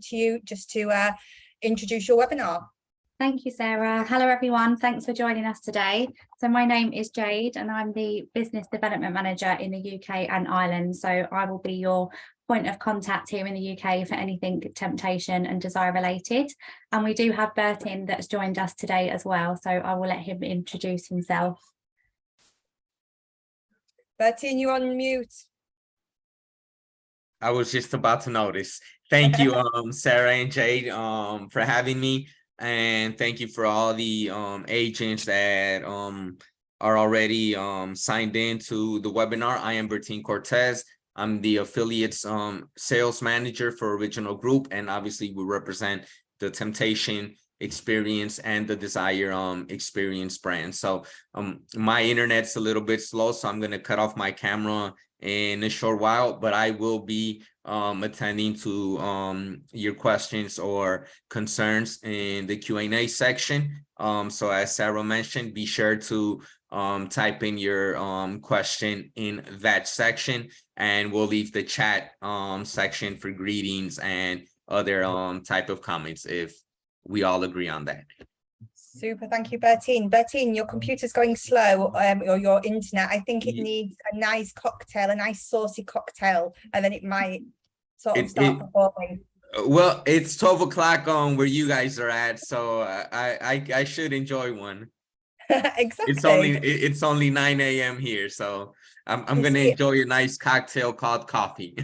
to you just to introduce your webinar. Thank you, Sarah. Hello, everyone. Thanks for joining us today. So my name is Jade and I'm the Business Development Manager in the UK and Ireland. So I will be your point of contact here in the UK for anything temptation and desire related. And we do have Bertin that's joined us today as well. So I will let him introduce himself. Bertin, you're on mute. I was just about to notice. Thank you, Sarah and Jade, for having me. And thank you for all the agents that are already signed in to the webinar. I am Bertin Cortez. I'm the affiliates sales manager for Original Group, and obviously we represent the Temptation Experience and the Desire Experience brand. So my internet's a little bit slow, so I'm going to cut off my camera in a short while, but I will be attending to your questions or concerns in the Q&A section. So as Sarah mentioned, be sure to type in your question in that section, and we'll leave the chat section for greetings and other type of comments if we all agree on that. Super, thank you, Bertin. Bertin, your computer's going slow, or your internet. I think it needs a nice cocktail, a nice saucy cocktail, and then it might sort of start performing. Well, it's 12 o'clock on where you guys are at, so I should enjoy one. Exactly. It's only 9 a.m. here, so I'm gonna enjoy a nice cocktail called coffee.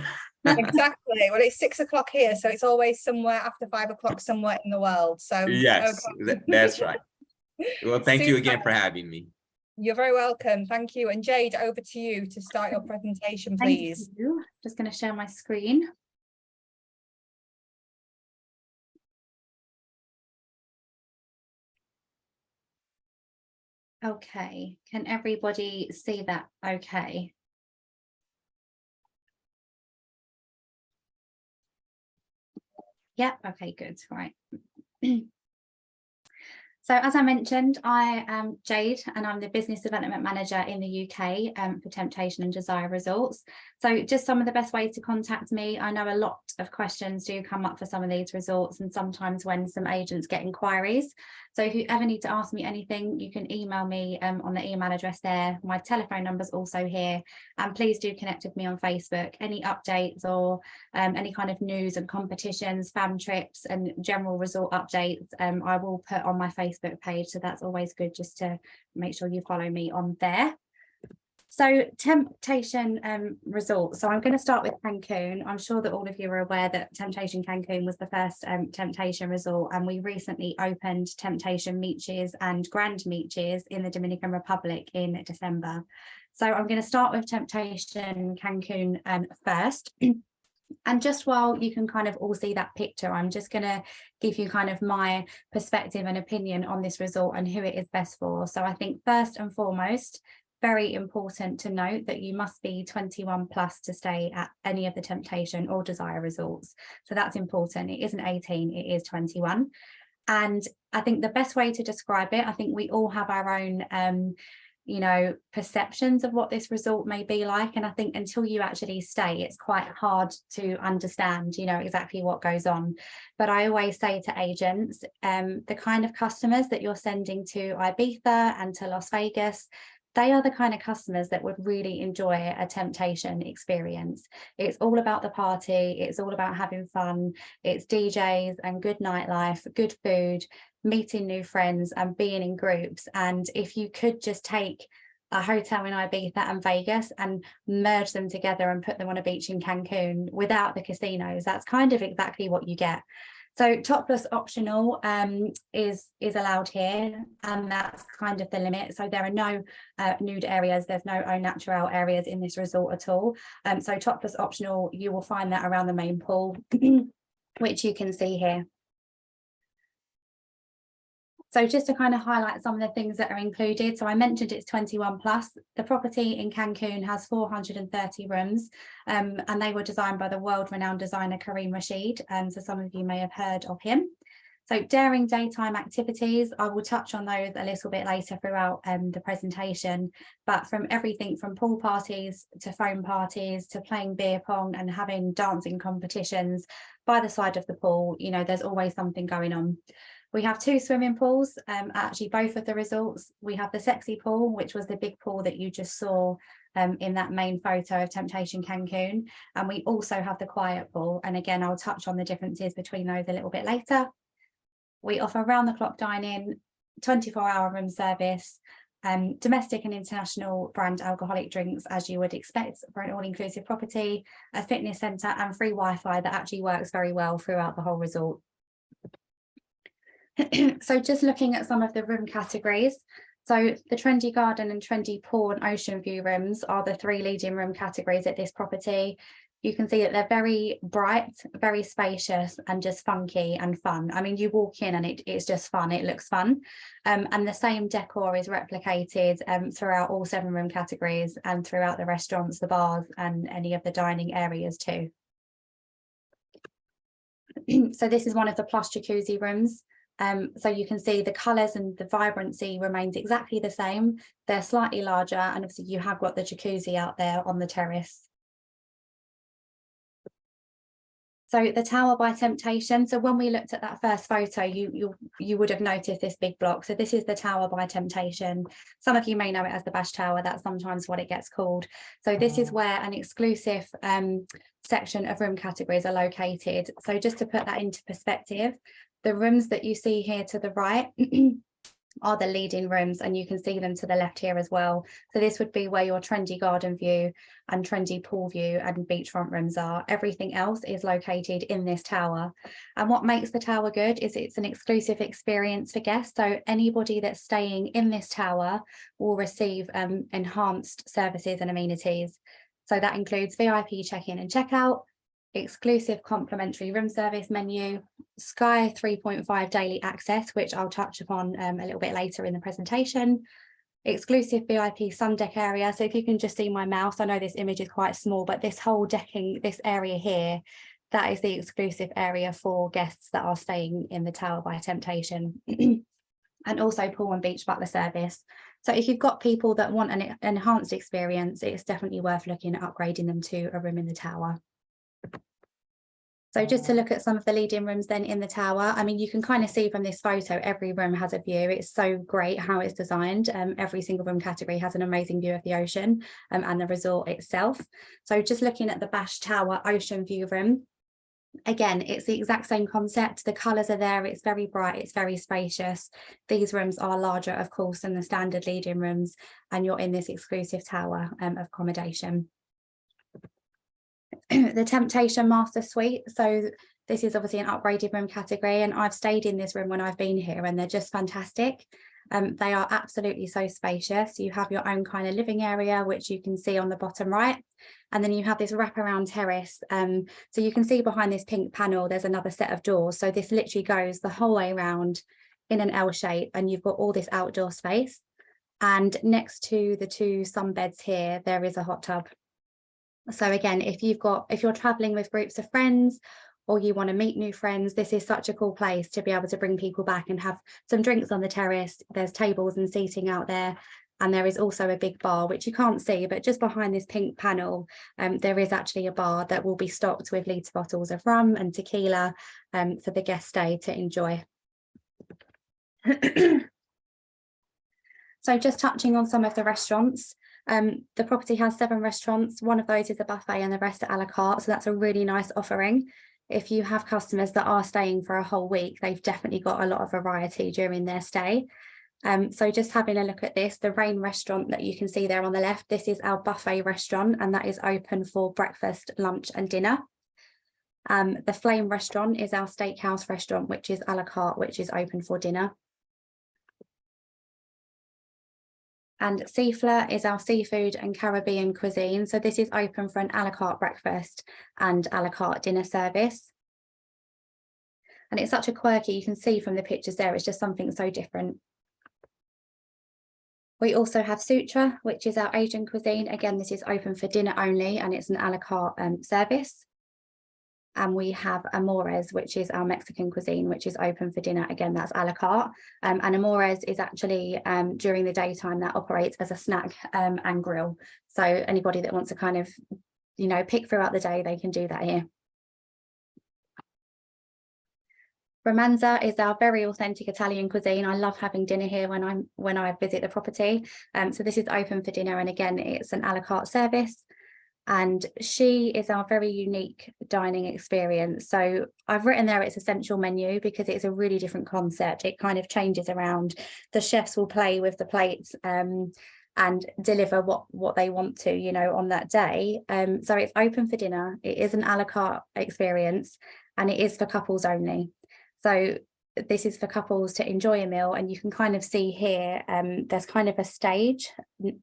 Exactly. Well, it's 6 o'clock here, so it's always somewhere after 5 o'clock somewhere in the world. So yes, okay. That's right. Well, thank you again for having me. You're very welcome. Thank you. And Jade, over to you to start your presentation, please. Thank you. Just going to share my screen. Okay, can everybody see that? Okay. Yeah, okay, good, right. So as I mentioned, I am Jade and I'm the Business Development Manager in the UK for Temptation and Desire Resorts. So just some of the best ways to contact me. I know a lot of questions do come up for some of these resorts, and sometimes when some agents get inquiries. So if you ever need to ask me anything, you can email me on the email address there. My telephone number is also here. And please do connect with me on Facebook. Any updates or any kind of news and competitions, fam trips and general resort updates, I will put on my Facebook page. So that's always good, just to make sure you follow me on there. So Temptation Resort. So I'm going to start with Cancun. I'm sure that all of you are aware that Temptation Cancun was the first Temptation Resort, and we recently opened Temptation Beaches and Grand Beaches in the Dominican Republic in December. So I'm going to start with Temptation Cancun first. And just while you can kind of all see that picture, I'm just going to give you kind of my perspective and opinion on this resort and who it is best for. So I think first and foremost, very important to note that you must be 21 plus to stay at any of the Temptation or Desire resorts. So that's important. It isn't 18, it is 21. And I think the best way to describe it, I think we all have our own you know, perceptions of what this resort may be like. And I think until you actually stay, it's quite hard to understand, you know, exactly what goes on. But I always say to agents, the kind of customers that you're sending to Ibiza and to Las Vegas, they are the kind of customers that would really enjoy a Temptation experience. It's all about the party. It's all about having fun. It's DJs and good nightlife, good food, meeting new friends and being in groups. And if you could just take a hotel in Ibiza and Vegas and merge them together and put them on a beach in Cancun without the casinos, that's kind of exactly what you get. So topless optional is allowed here, and that's kind of the limit. So there are no nude areas, there's no au naturel areas in this resort at all. So topless optional, you will find that around the main pool, which you can see here. So just to kind of highlight some of the things that are included. So I mentioned it's 21 plus. The property in Cancun has 430 rooms, and they were designed by the world-renowned designer Karim Rashid. So some of you may have heard of him. So daring daytime activities, I will touch on those a little bit later throughout the presentation, but from everything from pool parties to foam parties to playing beer pong and having dancing competitions by the side of the pool, you know, there's always something going on. We have 2 swimming pools, actually both of the resorts. We have the sexy pool, which was the big pool that you just saw in that main photo of Temptation Cancun. And we also have the quiet pool. And again, I'll touch on the differences between those a little bit later. We offer round-the-clock dining, 24-hour room service, domestic and international brand alcoholic drinks, as you would expect for an all-inclusive property, a fitness centre and free Wi-Fi that actually works very well throughout the whole resort. So just looking at some of the room categories. So the trendy garden and trendy pool and ocean view rooms are the 3 leading room categories at this property. You can see that they're very bright, very spacious and just funky and fun. I mean, you walk in and it's just fun, it looks fun. And the same decor is replicated throughout all 7 room categories and throughout the restaurants, the bars and any of the dining areas too. So this is one of the plush jacuzzi rooms. So you can see the colours and the vibrancy remains exactly the same. They're slightly larger and obviously you have got the jacuzzi out there on the terrace. So the tower by Temptation. So when we looked at that first photo, you would have noticed this big block. So this is the tower by Temptation. Some of you may know it as the Bash Tower. That's sometimes what it gets called. So this is where an exclusive section of room categories are located. So just to put that into perspective, the rooms that you see here to the right are the leading rooms, and you can see them to the left here as well. So this would be where your trendy garden view and trendy pool view and beachfront rooms are. Everything else is located in this tower. And what makes the tower good is it's an exclusive experience for guests. So anybody that's staying in this tower will receive enhanced services and amenities. So that includes VIP check-in and check-out, exclusive complimentary room service menu, Sky 3.5 daily access, which I'll touch upon a little bit later in the presentation, exclusive VIP sun deck area. So if you can just see my mouse, I know this image is quite small, but this whole decking, this area here, that is the exclusive area for guests that are staying in the Tower by Temptation. And also pool and beach butler service. So if you've got people that want an enhanced experience, it's definitely worth looking at upgrading them to a room in the tower. So just to look at some of the leading rooms then in the tower, I mean, you can kind of see from this photo, every room has a view. It's so great how it's designed. Every single room category has an amazing view of the ocean and the resort itself. So just looking at the Bash Tower ocean view room, again, it's the exact same concept. The colours are there. It's very bright. It's very spacious. These rooms are larger, of course, than the standard leading rooms, and you're in this exclusive tower of accommodation. The Temptation Master Suite. So this is obviously an upgraded room category, and I've stayed in this room when I've been here and they're just fantastic. They are absolutely so spacious. You have your own kind of living area, which you can see on the bottom right. And then you have this wraparound terrace. So you can see behind this pink panel, there's another set of doors. So this literally goes the whole way around in an L shape, and you've got all this outdoor space. And next to the 2 sunbeds here, there is a hot tub. So again, if you're traveling with groups of friends or you want to meet new friends, this is such a cool place to be able to bring people back and have some drinks on the terrace. There's tables and seating out there. And there is also a big bar, which you can't see, but just behind this pink panel, there is actually a bar that will be stocked with litre bottles of rum and tequila for the guest stay to enjoy. So just touching on some of the restaurants. The property has 7 restaurants. One of those is a buffet and the rest are a la carte. So that's a really nice offering. If you have customers that are staying for a whole week, they've definitely got a lot of variety during their stay. So just having a look at this, the Rain restaurant that you can see there on the left, this is our buffet restaurant, and that is open for breakfast, lunch and dinner. The Flame restaurant is our steakhouse restaurant, which is a la carte, which is open for dinner. And Seafleur is our seafood and Caribbean cuisine. So this is open for an a la carte breakfast and a la carte dinner service. And it's such a quirky, you can see from the pictures there, it's just something so different. We also have Sutra, which is our Asian cuisine. Again, this is open for dinner only, and it's an a la carte service. And we have Amores, which is our Mexican cuisine, which is open for dinner. Again, that's a la carte. And Amores is actually during the daytime that operates as a snack and grill. So anybody that wants to kind of, you know, pick throughout the day, they can do that here. Romanza is our very authentic Italian cuisine. I love having dinner here when I visit the property. So this is open for dinner, and again, it's an a la carte service. And she is our very unique dining experience. So I've written there it's a sensual menu because it's a really different concept. It kind of changes around. The chefs will play with the plates and deliver what they want to, you know, on that day. So it's open for dinner. It is an a la carte experience, and it is for couples only. So this is for couples to enjoy a meal, and you can kind of see here, there's kind of a stage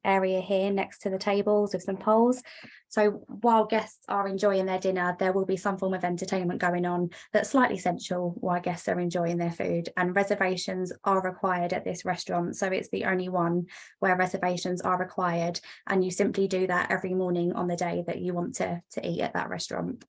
area here next to the tables with some poles. So while guests are enjoying their dinner, there will be some form of entertainment going on that's slightly sensual while guests are enjoying their food, and reservations are required at this restaurant. So it's the only one where reservations are required, and you simply do that every morning on the day that you want to eat at that restaurant.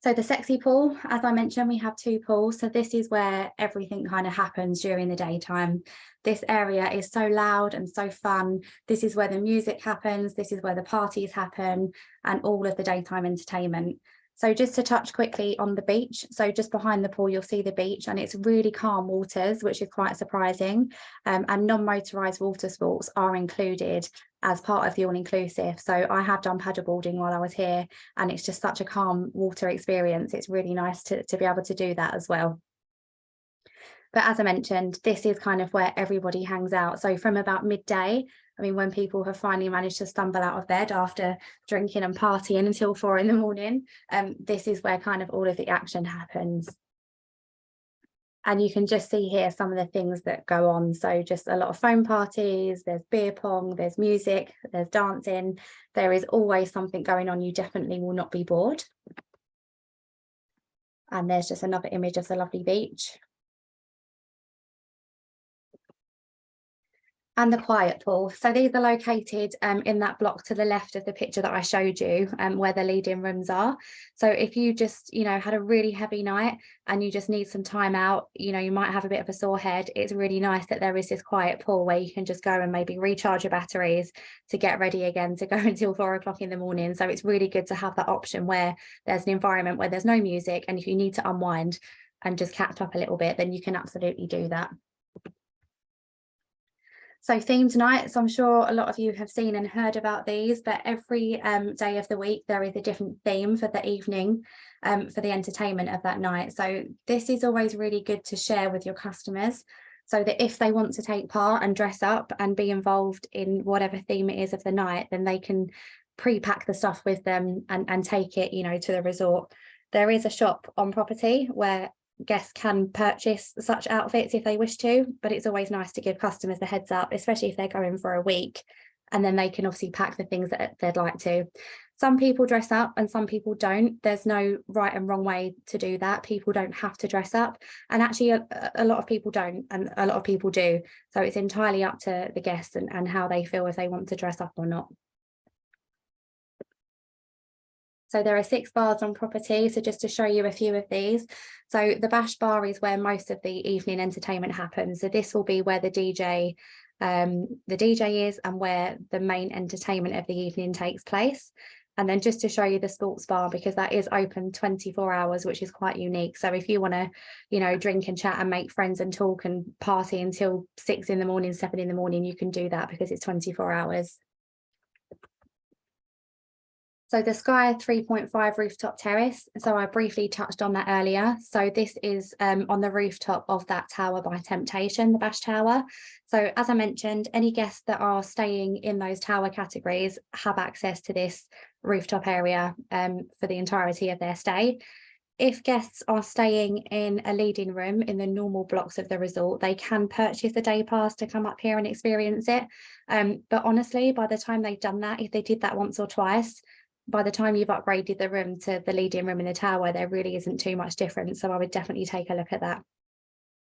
So the sexy pool, as I mentioned, we have 2 pools. So this is where everything kind of happens during the daytime. This area is so loud and so fun. This is where the music happens. This is where the parties happen and all of the daytime entertainment. So just to touch quickly on the beach. So just behind the pool, you'll see the beach, and it's really calm waters, which is quite surprising. And non-motorized water sports are included as part of the all-inclusive. So I have done paddleboarding while I was here, and it's just such a calm water experience. It's really nice to be able to do that as well. But as I mentioned, this is kind of where everybody hangs out. So from about midday, I mean, when people have finally managed to stumble out of bed after drinking and partying until 4 in the morning, this is where kind of all of the action happens. And you can just see here some of the things that go on. So just a lot of foam parties, there's beer pong, there's music, there's dancing. There is always something going on. You definitely will not be bored. And there's just another image of the lovely beach. And the quiet pool. So these are located in that block to the left of the picture that I showed you, where the lead-in rooms are. So if you just, you know, had a really heavy night and you just need some time out, you know, you might have a bit of a sore head, it's really nice that there is this quiet pool where you can just go and maybe recharge your batteries to get ready again to go until 4 o'clock in the morning. So it's really good to have that option where there's an environment where there's no music, and if you need to unwind and just catch up a little bit, then you can absolutely do that. So themed nights, I'm sure a lot of you have seen and heard about these, but every day of the week there is a different theme for the evening, for the entertainment of that night. So this is always really good to share with your customers, so that if they want to take part and dress up and be involved in whatever theme it is of the night, then they can pre-pack the stuff with them and take it, you know, to the resort. There is a shop on property where guests can purchase such outfits if they wish to, but it's always nice to give customers the heads up, especially if they're going for a week, and then they can obviously pack the things that they'd like to. Some people dress up and some people don't. There's no right and wrong way to do that. People don't have to dress up, and actually a lot of people don't, and a lot of people do. So it's entirely up to the guests and how they feel if they want to dress up or not. So there are 6 bars on property. So just to show you a few of these. So the Bash Bar is where most of the evening entertainment happens. So this will be where the DJ is and where the main entertainment of the evening takes place. And then just to show you the sports bar, because that is open 24 hours, which is quite unique. So if you want to, you know, drink and chat and make friends and talk and party until 6 in the morning, 7 in the morning, you can do that because it's 24 hours. So the Sky 3.5 rooftop terrace, so I briefly touched on that earlier. So this is on the rooftop of that tower by Temptation, the Bash Tower. So as I mentioned, any guests that are staying in those tower categories have access to this rooftop area for the entirety of their stay. If guests are staying in a lead-in room in the normal blocks of the resort, they can purchase a day pass to come up here and experience it. But honestly, by the time they've done that, if they did that once or twice, by the time you've upgraded the room to the lead-in room in the tower, there really isn't too much difference. So I would definitely take a look at that.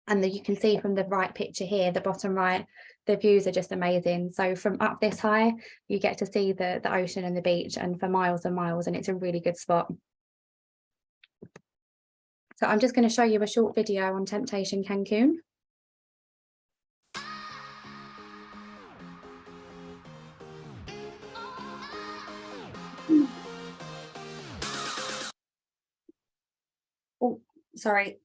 And you can see from the right picture here, the bottom right, the views are just amazing. So from up this high, you get to see the ocean and the beach, and for miles and miles, and it's a really good spot. So I'm just going to show you a short video on Temptation Cancun. Oh, sorry.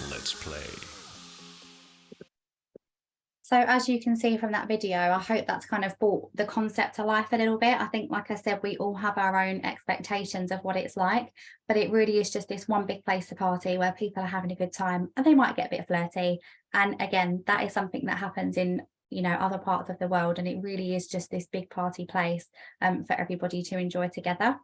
Let's play. So as you can see from that video, I hope that's kind of brought the concept to life a little bit. I think, like I said, we all have our own expectations of what it's like, but it really is just this one big place to party where people are having a good time, and they might get a bit flirty. And again, that is something that happens in, you know, other parts of the world, and it really is just this big party place for everybody to enjoy together.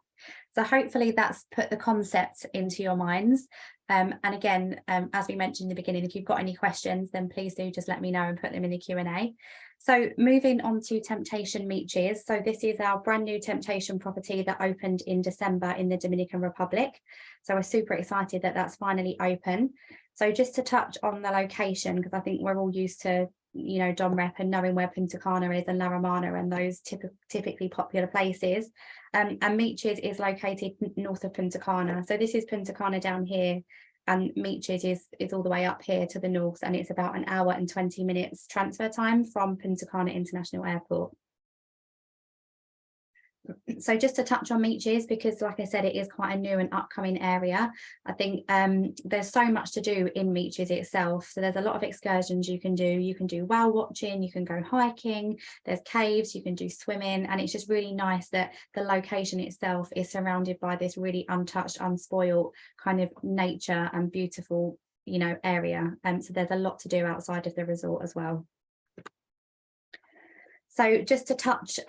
So hopefully that's put the concept into your minds. And again, as we mentioned in the beginning, if you've got any questions, then please do just let me know and put them in the Q&A. So moving on to Temptation Beaches. So this is our brand new Temptation property that opened in December in the Dominican Republic. So we're super excited that that's finally open. So just to touch on the location, because I think we're all used to, you know, Dom Rep and knowing where Punta Cana is and La Romana and those typically popular places. And Beaches is located north of Punta Cana. So this is Punta Cana down here, and Beaches is all the way up here to the north, and it's about 1 hour and 20 minutes transfer time from Punta Cana International Airport. So just to touch on Beaches, because like I said, it is quite a new and upcoming area. I think there's so much to do in Beaches itself. So there's a lot of excursions you can do. You can do whale watching, you can go hiking, there's caves, you can do swimming, and it's just really nice that the location itself is surrounded by this really untouched, unspoiled kind of nature and beautiful, you know, area. So there's a lot to do outside of the resort as well. So just to touch,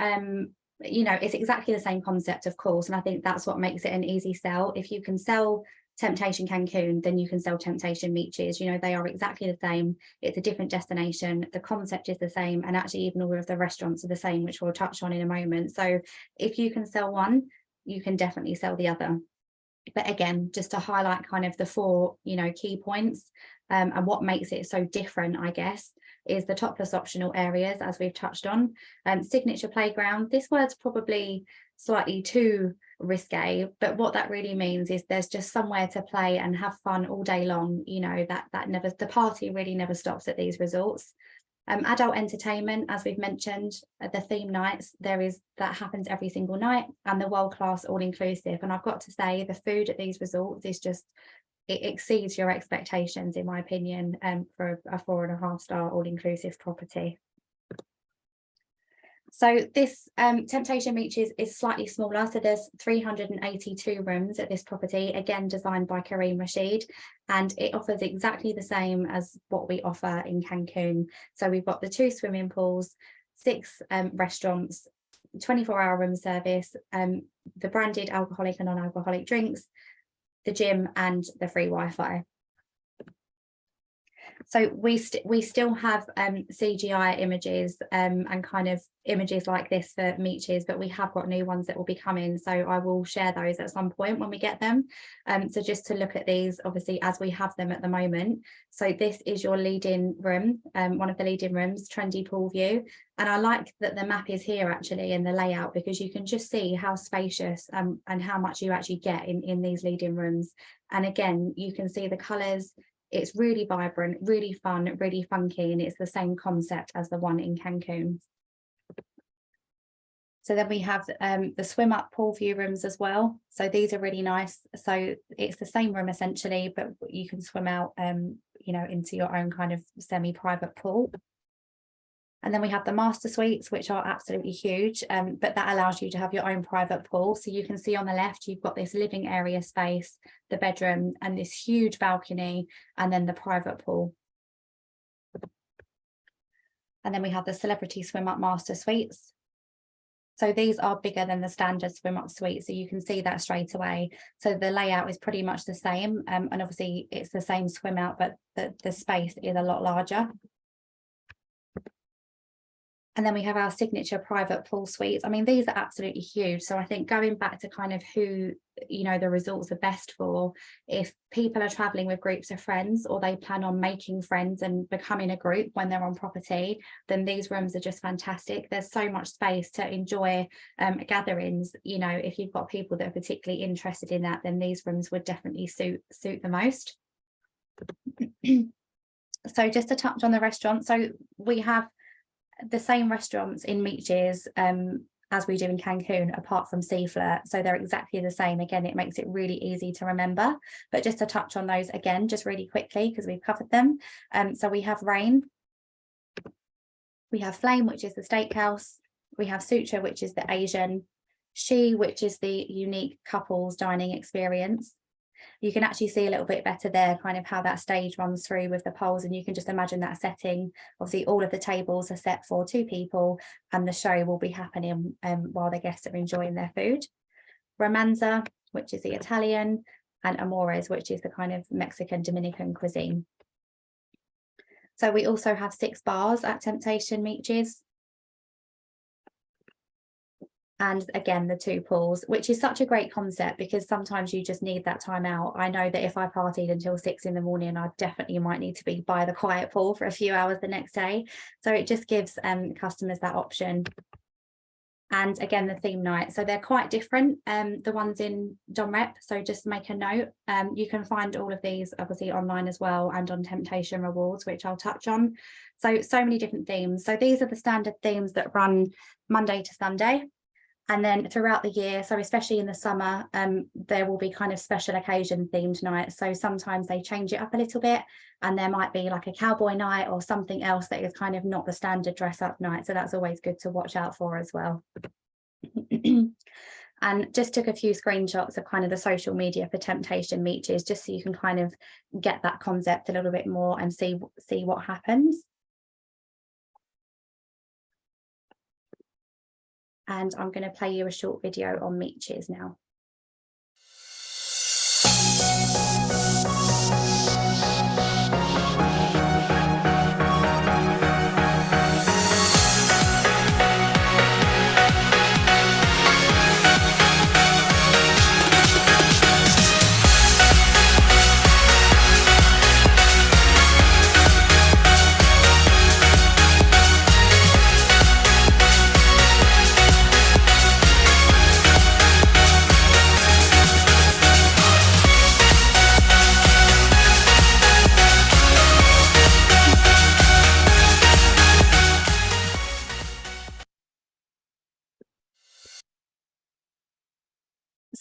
you know, it's exactly the same concept, of course, and I think that's what makes it an easy sell. If you can sell Temptation Cancun, then you can sell Temptation Beaches. You know, they are exactly the same. It's a different destination. The concept is the same, and actually even all of the restaurants are the same, which we'll touch on in a moment. So if you can sell one, you can definitely sell the other. But again, just to highlight kind of the 4, you know, key points, and what makes it so different, I guess, is the topless optional areas, as we've touched on. Signature playground, this word's probably slightly too risque, but what that really means is there's just somewhere to play and have fun all day long. You know, that never, the party really never stops at these resorts. Adult entertainment, as we've mentioned, the theme nights, that happens every single night, and the world-class all-inclusive. And I've got to say, the food at these resorts is just, it exceeds your expectations, in my opinion, for a 4.5-star all-inclusive property. So this Temptation Beaches is slightly smaller. So there's 382 rooms at this property, again designed by Kareem Rashid, and it offers exactly the same as what we offer in Cancun. So we've got the 2 swimming pools, 6 restaurants, 24-hour room service, the branded alcoholic and non-alcoholic drinks, the gym, and the free Wi-Fi. So we still have CGI images and kind of images like this for Beaches, but we have got new ones that will be coming. So I will share those at some point when we get them. So just to look at these, obviously, as we have them at the moment. So this is your lead-in room, one of the lead-in rooms, trendy pool view. And I like that the map is here actually in the layout, because you can just see how spacious and how much you actually get in these lead-in rooms. And again, you can see the colours. It's really vibrant, really fun, really funky, and it's the same concept as the one in Cancun. So then we have the swim up pool view rooms as well. So these are really nice. So it's the same room essentially, but you can swim out, you know, into your own kind of semi-private pool. And then we have the master suites, which are absolutely huge, but that allows you to have your own private pool. So you can see on the left, you've got this living area space, the bedroom, and this huge balcony, and then the private pool. And then we have the celebrity swim up master suites. So these are bigger than the standard swim up suite. So you can see that straight away. So the layout is pretty much the same. And obviously it's the same swim out, but the space is a lot larger. And then we have our signature private pool suites. I mean, these are absolutely huge. So I think going back to kind of who, you know, the resorts are best for, if people are traveling with groups of friends or they plan on making friends and becoming a group when they're on property, then these rooms are just fantastic. There's so much space to enjoy gatherings. You know, if you've got people that are particularly interested in that, then these rooms would definitely suit the most. So just to touch on the restaurant, so we have the same restaurants in Meaches as we do in Cancun, apart from Seaflirt. So they're exactly the same. Again, it makes it really easy to remember. But just to touch on those again, just really quickly, because we've covered them. So we have Rain, we have Flame, which is the steakhouse, we have Sutra, which is the Asian, She, which is the unique couples dining experience. You can actually see a little bit better there, kind of how that stage runs through with the poles, and you can just imagine that setting. Obviously, all of the tables are set for 2 people, and the show will be happening while the guests are enjoying their food. Romanza, which is the Italian, and Amores, which is the kind of Mexican Dominican cuisine. So we also have 6 bars at Temptation Meaches. And again, the 2 pools, which is such a great concept because sometimes you just need that time out. I know that if I partied until 6 in the morning, I definitely might need to be by the quiet pool for a few hours the next day. So it just gives customers that option. And again, the theme night. So they're quite different, the ones in Domrep. So just make a note. You can find all of these obviously online as well and on Temptation Rewards, which I'll touch on. So many different themes. So these are the standard themes that run Monday to Sunday. And then throughout the year, so especially in the summer, there will be kind of special occasion themed nights. So sometimes they change it up a little bit, and there might be like a cowboy night or something else that is kind of not the standard dress up night. So that's always good to watch out for as well. And just took a few screenshots of kind of the social media for Temptation Meaches, just so you can kind of get that concept a little bit more and see what happens. And I'm going to play you a short video on Meaches now.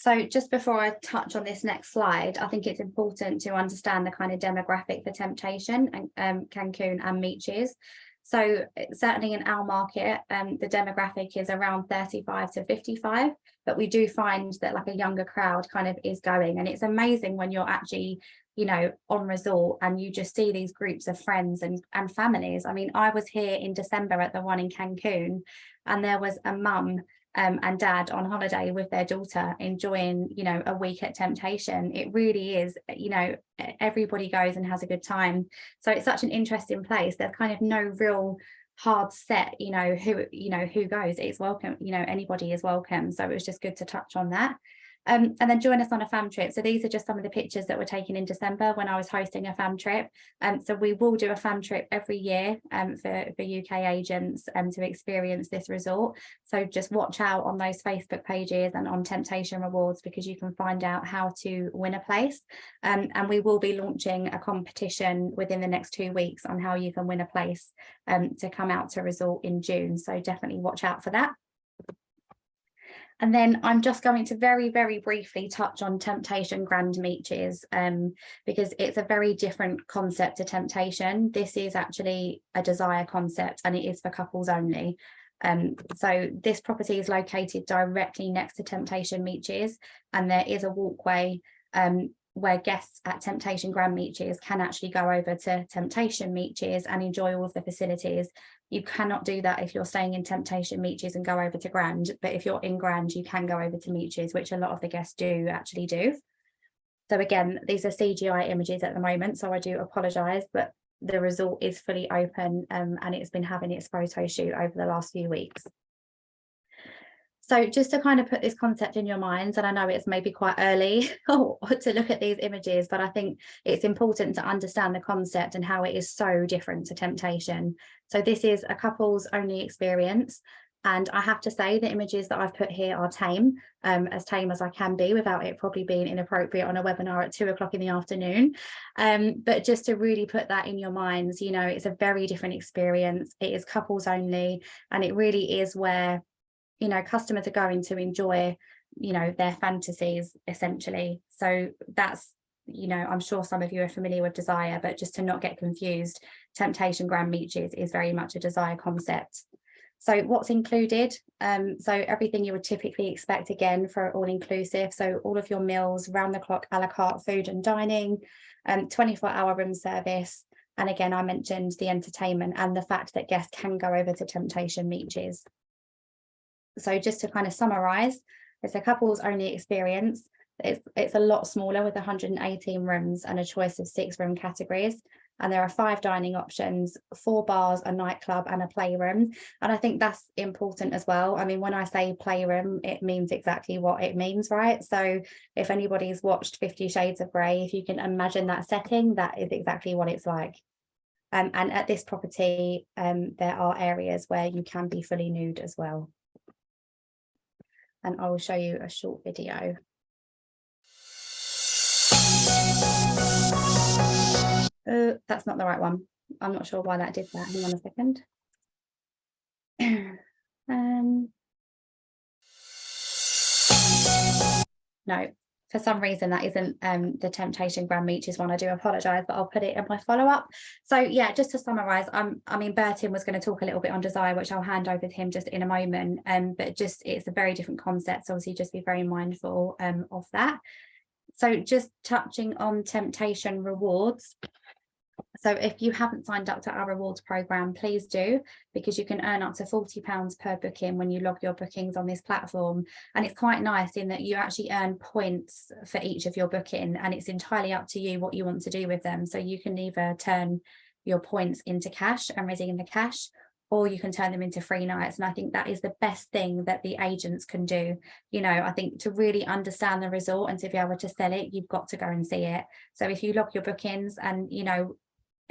So just before I touch on this next slide, I think it's important to understand the kind of demographic for Temptation and Cancun and Meaches. So certainly in our market, the demographic is around 35 to 55, but we do find that like a younger crowd kind of is going, and it's amazing when you're actually, you know, on resort and you just see these groups of friends and families. I mean, I was here in December at the one in Cancun, and there was a mum and dad on holiday with their daughter enjoying, you know, a week at Temptation. It really is, you know, everybody goes and has a good time. So it's such an interesting place. There's kind of no real hard set, you know, who goes. It's welcome, you know, anybody is welcome. So it was just good to touch on that. And then join us on a fam trip. So these are just some of the pictures that were taken in December when I was hosting a fam trip. So we will do a fam trip every year for UK agents to experience this resort. So just watch out on those Facebook pages and on Temptation Rewards, because you can find out how to win a place. And we will be launching a competition within the next 2 weeks on how you can win a place to come out to resort in June. So definitely watch out for that. And then I'm just going to very, very briefly touch on Temptation Grand Meeches, because it's a very different concept to Temptation. This is actually a desire concept, and it is for couples only. So this property is located directly next to Temptation Meeches, and there is a walkway where guests at Temptation Grand Meeches can actually go over to Temptation Meeches and enjoy all of the facilities. You cannot do that if you're staying in Temptation Meeches and go over to Grand, but if you're in Grand, you can go over to Meeches, which a lot of the guests do actually do. So again, these are CGI images at the moment, so I do apologise, but the resort is fully open, and it's been having its photo shoot over the last few weeks. So just to kind of put this concept in your minds, and I know it's maybe quite early to look at these images, but I think it's important to understand the concept and how it is so different to Temptation. So this is a couples only experience. And I have to say the images that I've put here are tame as I can be without it probably being inappropriate on a webinar at 2 o'clock in the afternoon. But just to really put that in your minds, you know, it's a very different experience. It is couples only, and it really is where, you know, customers are going to enjoy, you know, their fantasies essentially. So that's, you know, I'm sure some of you are familiar with desire, but just to not get confused, Temptation Grand Meeches is very much a desire concept. So what's included? So everything you would typically expect again for all inclusive. So all of your meals, round the clock, a la carte food and dining, 24-hour room service. And again, I mentioned the entertainment and the fact that guests can go over to Temptation Meeches. So just to kind of summarize, it's a couples only experience. It's a lot smaller with 118 rooms and a choice of 6 room categories. And there are 5 dining options, 4 bars, a nightclub and a playroom. And I think that's important as well. I mean, when I say playroom, it means exactly what it means, right? So if anybody's watched 50 Shades of Grey, if you can imagine that setting, that is exactly what it's like. And at this property, there are areas where you can be fully nude as well. And I will show you a short video. That's not the right one. I'm not sure why that did that. Hang on a second. No, for some reason that isn't the Temptation Grand Meeches one. I do apologise, but I'll put it in my follow-up. So yeah, just to summarise, I mean, Bertin was going to talk a little bit on desire, which I'll hand over to him just in a moment. But just it's a very different concept, so obviously just be very mindful of that. So just touching on Temptation rewards. So if you haven't signed up to our rewards program, please do, because you can earn up to £40 per booking when you log your bookings on this platform. And it's quite nice in that you actually earn points for each of your booking, and it's entirely up to you what you want to do with them. So you can either turn your points into cash and redeem the cash, or you can turn them into free nights. And I think that is the best thing that the agents can do. You know, I think to really understand the resort and to be able to sell it, you've got to go and see it. So if you log your bookings and, you know,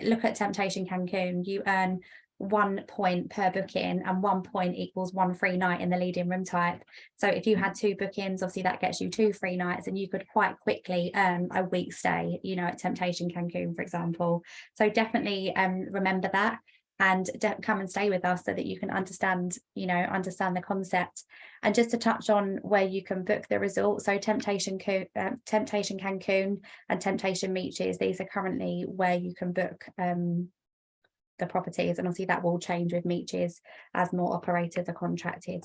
look at Temptation Cancun, you earn 1 point per booking, and 1 point equals 1 free night in the lead-in room type. So if you had 2 bookings, obviously that gets you 2 free nights, and you could quite quickly earn a week's stay, you know, at Temptation Cancun, for example. So definitely remember that, and come and stay with us so that you can understand, you know, understand the concept. And just to touch on where you can book the resort, so Temptation Cancun and Temptation Meeches, these are currently where you can book the properties, and obviously that will change with Meeches as more operators are contracted.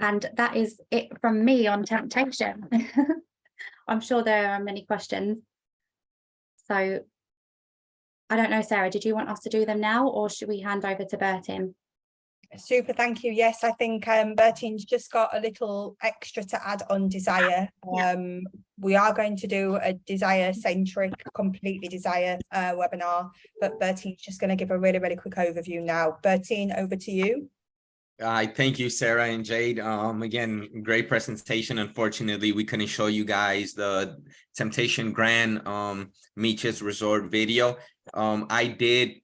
And that is it from me on Temptation. I'm sure there are many questions. So I don't know, Sarah, did you want us to do them now, or should we hand over to Bertin? Super, thank you. Yes, I think Bertin's just got a little extra to add on desire. We are going to do a desire-centric, completely desire webinar, but Bertin's just going to give a really, really quick overview now. Bertin, over to you. Thank you, Sarah and Jade. Again, great presentation. Unfortunately, we couldn't show you guys the Temptation Grand Meeches Resort video. I did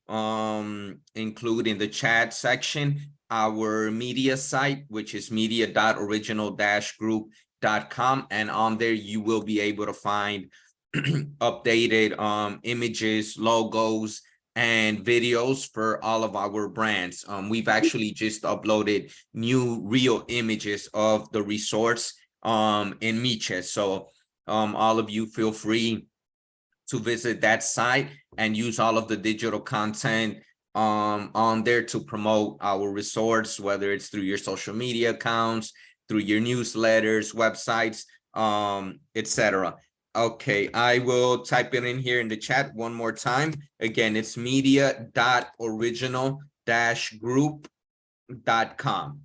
include in the chat section our media site, which is media.original-group.com, and on there you will be able to find updated images, logos, and videos for all of our brands. We've actually just uploaded new real images of the resorts in Miches. So all of you feel free to visit that site and use all of the digital content on there to promote our resorts, whether it's through your social media accounts, through your newsletters, websites, etc. Okay, I will type it in here in the chat one more time. Again, it's media.original-group.com.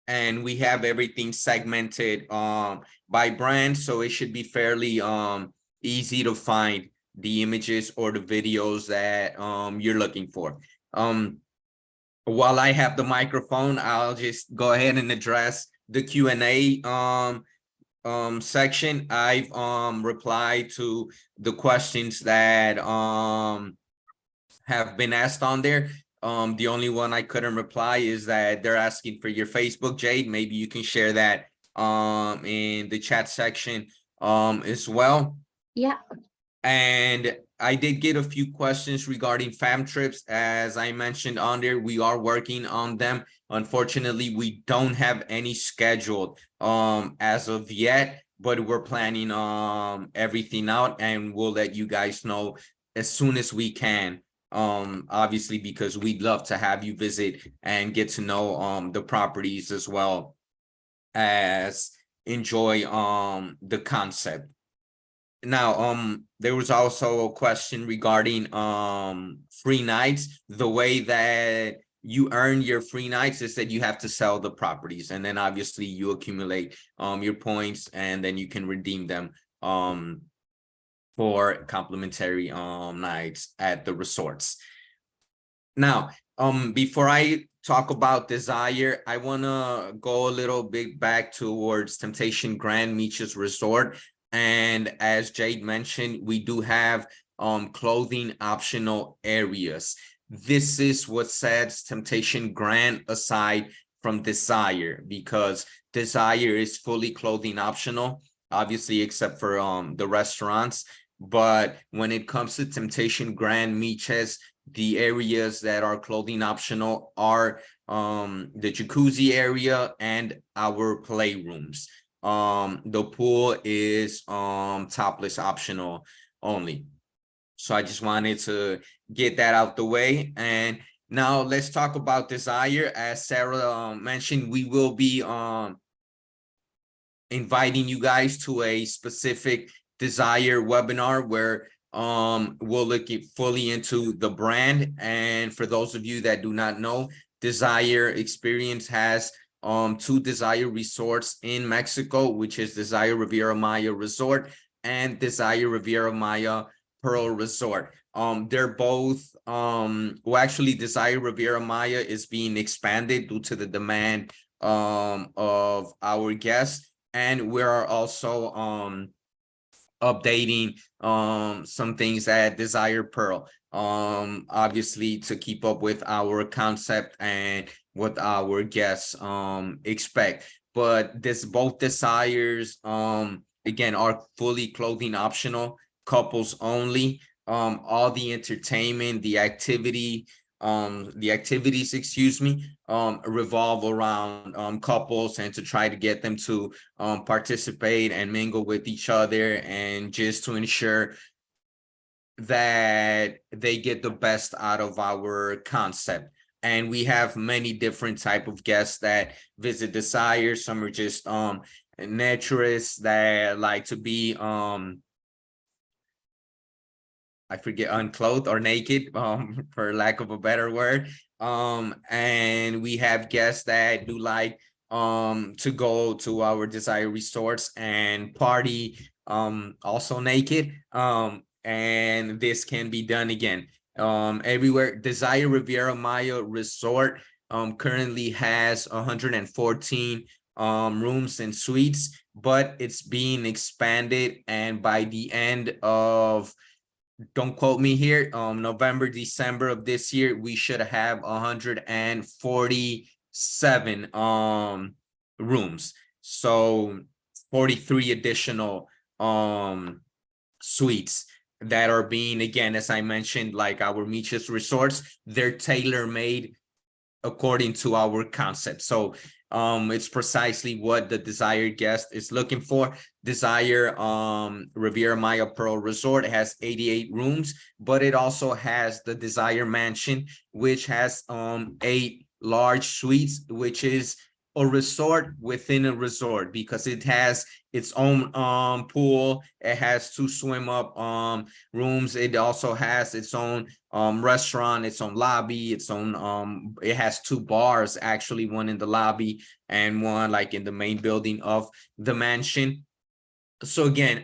And we have everything segmented by brand, so it should be fairly easy to find the images or the videos that you're looking for. While I have the microphone, I'll just go ahead and address the Q&A section. I've replied to the questions that have been asked on there. The only one I couldn't reply is that they're asking for your Facebook, Jade. Maybe you can share that in the chat section as well. Yeah. And I did get a few questions regarding fam trips. As I mentioned on there, we are working on them. Unfortunately, we don't have any scheduled as of yet, but we're planning everything out, and we'll let you guys know as soon as we can. Obviously, because we'd love to have you visit and get to know the properties as well as enjoy the concept. Now, there was also a question regarding free nights. The way that you earn your free nights is that you have to sell the properties, and then obviously you accumulate your points, and then you can redeem them for complimentary nights at the resorts. Now, before I talk about Desire, I want to go a little bit back towards Temptation Grand Miches Resort. And as Jade mentioned, we do have clothing optional areas. This is what sets Temptation Grand aside from Desire, because Desire is fully clothing optional, obviously, except for the restaurants. But when it comes to Temptation Grand Miches, the areas that are clothing optional are the jacuzzi area and our playrooms. The pool is topless optional only. So I just wanted to get that out the way. And now let's talk about Desire. As Sarah mentioned, we will be inviting you guys to a specific Desire webinar where we'll look fully into the brand. And for those of you that do not know, Desire Experience has two Desire resorts in Mexico, which is Desire Riviera Maya Resort and Desire Riviera Maya Pearl Resort. They're both well, actually Desire Riviera Maya is being expanded due to the demand of our guests, and we are also updating some things at Desire Pearl, obviously to keep up with our concept and what our guests expect. But both Desires again are fully clothing optional, couples only. All the entertainment, the activities, excuse me, revolve around couples, and to try to get them to participate and mingle with each other, and just to ensure that they get the best out of our concept. And we have many different type of guests that visit Desire. Some are just naturalists that like to be I forget, unclothed or naked, for lack of a better word. And we have guests that do like to go to our Desire resorts and party also naked. And this can be done again everywhere. Desire Riviera Maya Resort currently has 114 rooms and suites, but it's being expanded, and by the end of, don't quote me here, November, December of this year, we should have 147 rooms. So 43 additional suites. that are being, again, as I mentioned, like our Miches resorts, they're tailor-made according to our concept. So it's precisely what the desired guest is looking for. Desire Riviera Maya Pearl Resort has 88 rooms, but it also has the Desire Mansion, which has 8 large suites, which is a resort within a resort, because it has its own pool. It has 2 swim up rooms. It also has its own restaurant, its own lobby, its own it has 2 bars, actually, one in the lobby and one like in the main building of the mansion. So again,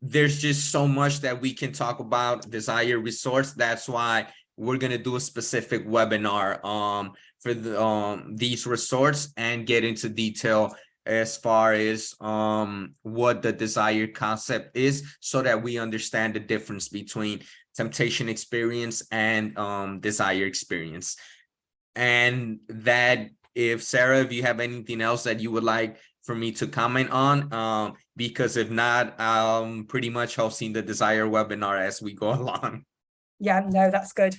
there's just so much that we can talk about Desire Resorts. That's why we're gonna do a specific webinar for the these resorts and get into detail as far as what the Desire concept is, so that we understand the difference between Temptation experience and Desire experience. And that, if Sarah, if you have anything else that you would like for me to comment on, because if not, I'm pretty much hosting the Desire webinar as we go along. Yeah, no, that's good.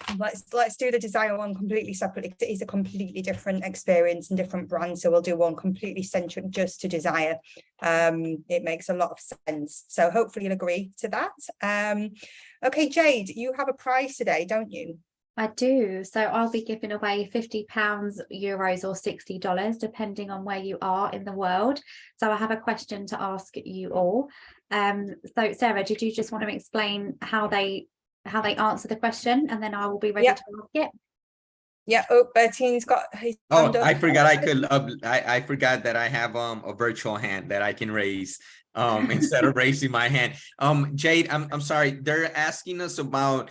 Let's do the Desire one completely separately. It is a completely different experience and different brand, so we'll do one completely centric just to Desire. It makes a lot of sense, so hopefully you'll agree to that. Okay, Jade, you have a prize today, don't you? I do. So I'll be giving away £50, euros, or $60, depending on where you are in the world. So I have a question to ask you all. So Sarah, did you just want to explain how they answer the question, and then I will be ready to ask it? Yeah. Oh, Bertine's got his hand up. I forgot I could. I forgot that I have a virtual hand that I can raise instead of raising my hand. Jade, I'm sorry. They're asking us about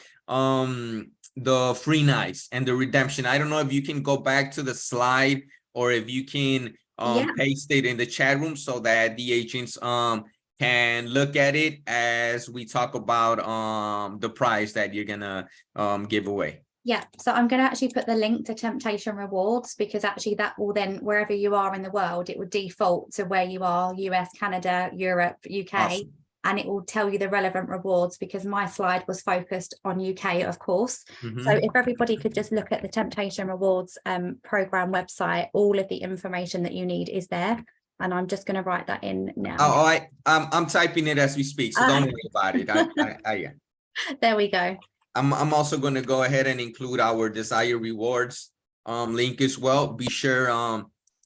the free nights and the redemption. I don't know if you can go back to the slide, or if you can paste it in the chat room so that the agents can look at it as we talk about the prize that you're gonna give away. Yeah, so I'm going to actually put the link to Temptation Rewards, because actually that will then, wherever you are in the world, it would default to where you are: US, Canada, Europe, UK. Awesome. And it will tell you the relevant rewards, because my slide was focused on UK, of course. So if everybody could just look at the Temptation Rewards program website, all of the information that you need is there. And I'm just going to write that in now. Oh, I'm typing it as we speak, so don't worry about it. Yeah. There we go. I'm also going to go ahead and include our Desire Rewards link as well. Be sure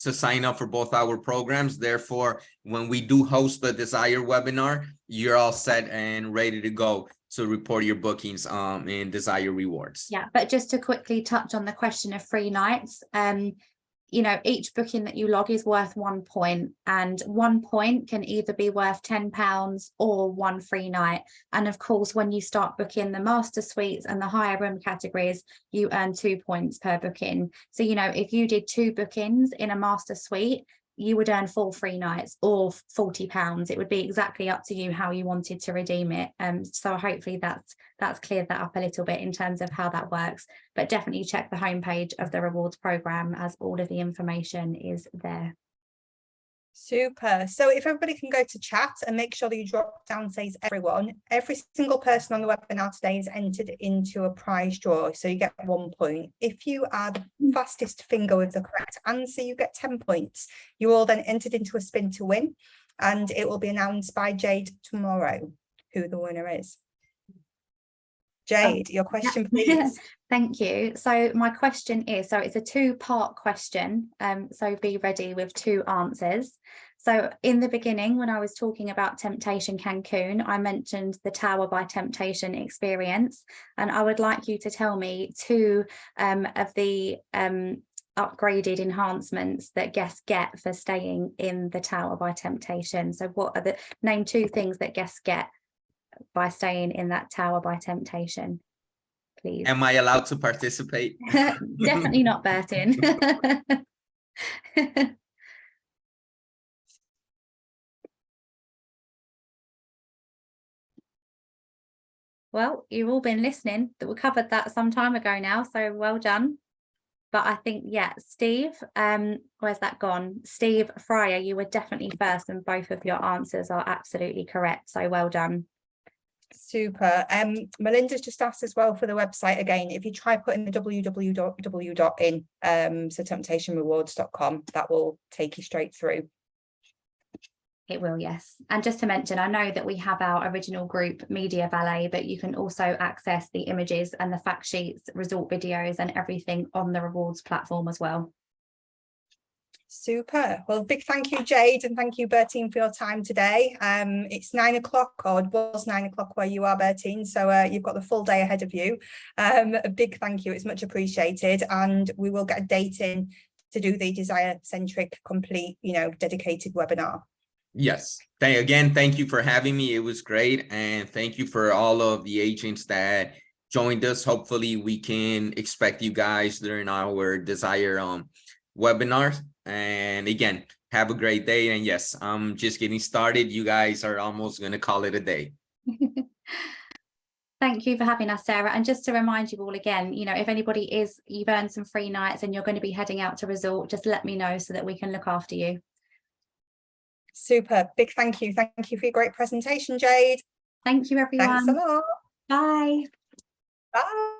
to sign up for both our programs. Therefore, when we do host the Desire webinar, you're all set and ready to go to report your bookings in Desire Rewards. Yeah, but just to quickly touch on the question of free nights, you know, each booking that you log is worth 1 point, and 1 point can either be worth £10 or 1 free night. And of course, when you start booking the master suites and the higher room categories, you earn 2 points per booking. So, you know, if you did 2 bookings in a master suite, you would earn 4 free nights or £40. It would be exactly up to you how you wanted to redeem it. So hopefully that's cleared that up a little bit in terms of how that works. But definitely check the homepage of the rewards program, as all of the information is there. Super. So if everybody can go to chat and make sure that you drop down says everyone, every single person on the webinar today is entered into a prize draw, so you get 1 point. If you are the fastest finger with the correct answer, you get 10 points. You all then entered into a spin to win, and it will be announced by Jade tomorrow who the winner is. Jade, your question, please. Thank you. So my question is, so it's a 2-part question, so be ready with 2 answers. So in the beginning, when I was talking about Temptation Cancun, I mentioned the Tower by Temptation experience, and I would like you to tell me 2 of the upgraded enhancements that guests get for staying in the Tower by Temptation. So what are name 2 things that guests get by staying in that Tower by Temptation, please. Am I allowed to participate? Definitely not, Bertin. Well, you've all been listening. That we covered that some time ago now, so well done. But I think, yeah, Steve, where's that gone? Steve Fryer, you were definitely first, and both of your answers are absolutely correct, so well done. Super. Melinda's just asked as well for the website again. If you try putting the www in, so temptationrewards.com, that will take you straight through. It will, yes. And just to mention, I know that we have our original group Media Valet, but you can also access the images and the fact sheets, result videos and everything on the rewards platform as well. Super. Well, big thank you, Jade, and thank you, Bertine, for your time today. It's 9 o'clock, or it was 9 o'clock where you are, Bertine, so you've got the full day ahead of you. A big thank you, it's much appreciated, and we will get a date in to do the desire-centric, complete, dedicated webinar. Yes. Thank you for having me. It was great. And thank you for all of the agents that joined us. Hopefully we can expect you guys during our desire webinars. And again, have a great day. And yes, I'm just getting started. You guys are almost going to call it a day. Thank you for having us, Sarah. And just to remind you all again, if anybody you've earned some free nights and you're going to be heading out to resort, just let me know so that we can look after you. Super. Big thank you. Thank you for your great presentation, Jade. Thank you, everyone. Thanks a lot. Bye. Bye.